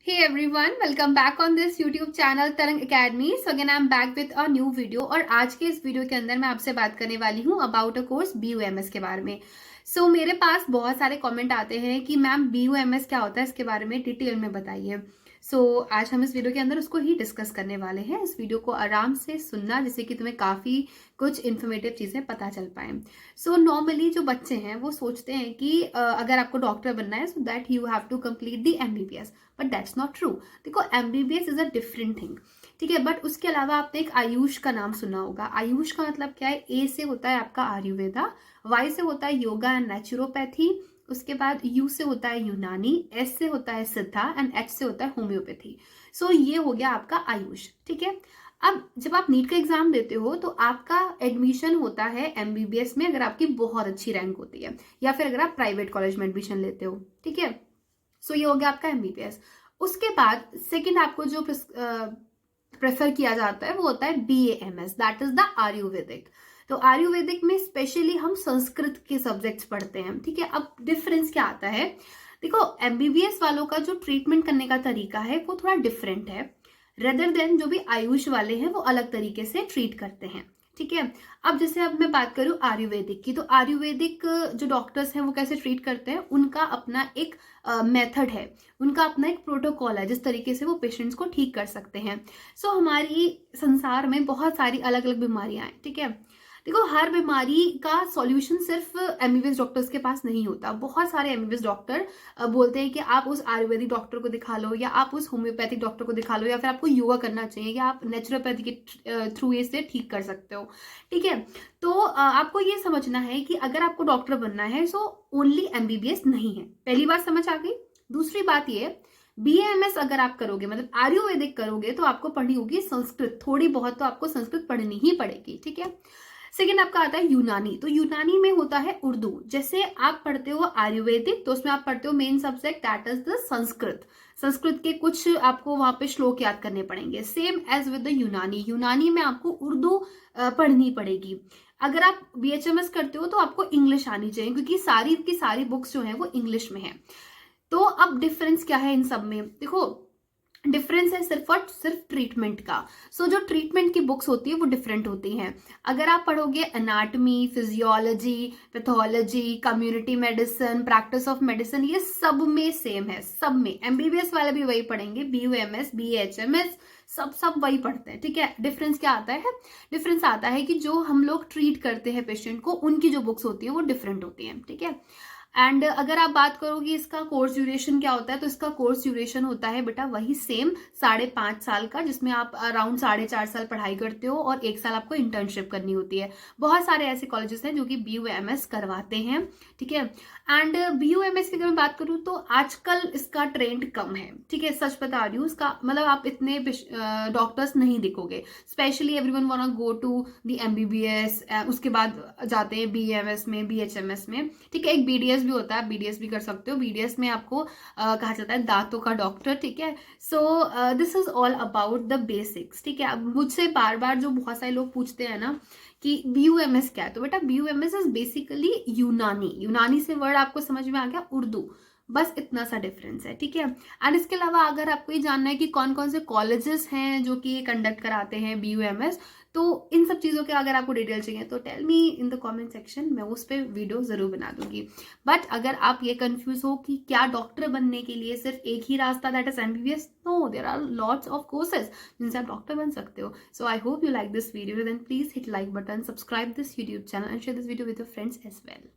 Hey everyone, welcome back on this YouTube channel Tarang Academy. So again I'm back with a new video और आज के इस video के अंदर मैं आपसे बात करने वाली हूँ अबाउट अ कोर्स BUMS के बारे में. मेरे पास बहुत सारे कमेंट आते हैं कि मैम BUMS क्या होता है, इसके बारे में डिटेल में बताइए. आज हम इस वीडियो के अंदर उसको ही डिस्कस करने वाले हैं. इस वीडियो को आराम से सुनना जिससे कि तुम्हें काफ़ी कुछ इन्फॉर्मेटिव चीज़ें पता चल पाए. नॉर्मली जो बच्चे हैं वो सोचते हैं कि अगर आपको डॉक्टर बनना है so that you have to complete the MBBS, but that's not true. देखो MBBS is a different thing, ठीक है. बट उसके अलावा आपने एक आयुष का नाम सुना होगा. आयुष का मतलब क्या है? ए से होता है आपका आयुर्वेदा, वाई से होता है योगा एंड नेचुरोपैथी, उसके बाद यू से होता है यूनानी, एस से होता है सिद्धा एंड एच से होता है होम्योपैथी. ये हो गया आपका आयुष, ठीक है. अब जब आप नीट का एग्जाम देते हो तो आपका एडमिशन होता है MBBS में अगर आपकी बहुत अच्छी रैंक होती है, या फिर अगर आप प्राइवेट कॉलेज में एडमिशन लेते हो, ठीक है. ये हो गया आपका MBBS. उसके बाद सेकंड आपको जो प्रेफर किया जाता है वो होता है BAMS, that is the Ayurvedic. Ayurvedic में स्पेशली हम संस्कृत के सब्जेक्ट्स पढ़ते हैं, ठीक है. अब डिफरेंस क्या आता है? देखो MBBS वालों का जो ट्रीटमेंट करने का तरीका है वो थोड़ा डिफरेंट है, रेदर देन जो भी आयुष वाले हैं वो अलग तरीके से ट्रीट करते हैं, ठीक है. अब मैं बात करूं आयुर्वेदिक की, तो आयुर्वेदिक जो डॉक्टर्स हैं वो कैसे ट्रीट करते हैं, उनका अपना एक मेथड है, उनका अपना एक प्रोटोकॉल है जिस तरीके से वो पेशेंट्स को ठीक कर सकते हैं. हमारी संसार में बहुत सारी अलग अलग बीमारियां हैं, ठीक है. देखो हर बीमारी का सॉल्यूशन सिर्फ MBBS डॉक्टर्स के पास नहीं होता. बहुत सारे MBBS डॉक्टर बोलते हैं कि आप उस आयुर्वेदिक डॉक्टर को दिखा लो, या आप उस होम्योपैथिक डॉक्टर को दिखा लो, या फिर आपको योगा करना चाहिए, या आप नेचुरोपैथी के थ्रू से ठीक कर सकते हो, ठीक है. आपको ये समझना है कि अगर आपको डॉक्टर बनना है ओनली MBBS नहीं है. पहली बात समझ आ गई. दूसरी बात ये, BAMS अगर आप करोगे मतलब आयुर्वेदिक करोगे तो आपको पढ़नी होगी संस्कृत, थोड़ी बहुत तो आपको संस्कृत पढ़नी ही पड़ेगी, ठीक है. सेकेंड आपका आता है यूनानी. यूनानी में होता है उर्दू. जैसे आप पढ़ते हो आयुर्वेदिक तो उसमें आप पढ़ते हो main subject that is the Sanskrit. Sanskrit के कुछ आपको वहां पे श्लोक याद करने पड़ेंगे. सेम एज विद द यूनानी. यूनानी में आपको उर्दू पढ़नी पड़ेगी. अगर आप BHMS करते हो तो आपको इंग्लिश आनी चाहिए, क्योंकि सारी की सारी बुक्स जो है वो इंग्लिश में है. अब डिफरेंस क्या है इन सब में? देखो डिफरेंस है सिर्फ और सिर्फ ट्रीटमेंट का. जो ट्रीटमेंट की बुक्स होती है वो डिफरेंट होती हैं. अगर आप पढ़ोगे anatomy, physiology, pathology, community medicine, practice of medicine, ये सब में सेम है. सब में MBBS वाले भी वही पढ़ेंगे, BUMS, BHMS सब वही पढ़ते हैं, ठीक है. डिफरेंस क्या आता है? डिफरेंस आता है कि जो हम लोग ट्रीट करते हैं पेशेंट को, उनकी जो बुक्स होती है वो डिफरेंट होती है, ठीक है. एंड अगर आप बात करोगे इसका कोर्स ड्यूरेशन क्या होता है, तो इसका कोर्स ड्यूरेशन होता है बेटा वही सेम 5.5 साल का, जिसमें आप अराउंड 4.5 साल पढ़ाई करते हो और 1 साल आपको इंटर्नशिप करनी होती है. बहुत सारे ऐसे कॉलेजेस हैं जो कि BUMS करवाते हैं, ठीक है. एंड BUMS की अगर मैं बात करूँ तो आजकल इसका ट्रेंड कम है, ठीक है. सच बता रही हूँ, इसका मतलब आप इतने डॉक्टर्स नहीं दिखोगे. Specially everyone want go to the MBBS, उसके बाद जाते हैं BMS में, BHMS में, ठीक है. एक BDS भी होता है, आप BDS भी कर सकते हो. BDS में आपको कहा जाता है दांतों का डॉक्टर, ठीक है. This is all about the basics, ठीक है. अब मुझसे बार बार जो बहुत सारे लोग पूछते हैं ना कि BUMS क्या है, तो बेटा BUMS इज बेसिकली यूनानी. यूनानी से वर्ड आपको समझ में आ गया, उर्दू. बस इतना सा डिफरेंस है, ठीक है. एंड इसके अलावा अगर आपको ये जानना है कि कौन कौन से कॉलेजेस हैं जो कि ये कंडक्ट कराते हैं BUMS, तो इन सब चीज़ों के अगर आपको डिटेल चाहिए तो tell me in the comment section, मैं उस पर वीडियो ज़रूर बना दूंगी. बट अगर आप ये कंफ्यूज हो कि क्या डॉक्टर बनने के लिए सिर्फ एक ही रास्ता that is MBBS, no, there are lots of courses जिनसे आप डॉक्टर बन सकते हो. I hope you like this video, then please hit like button, subscribe this YouTube channel and share this video with your friends as well.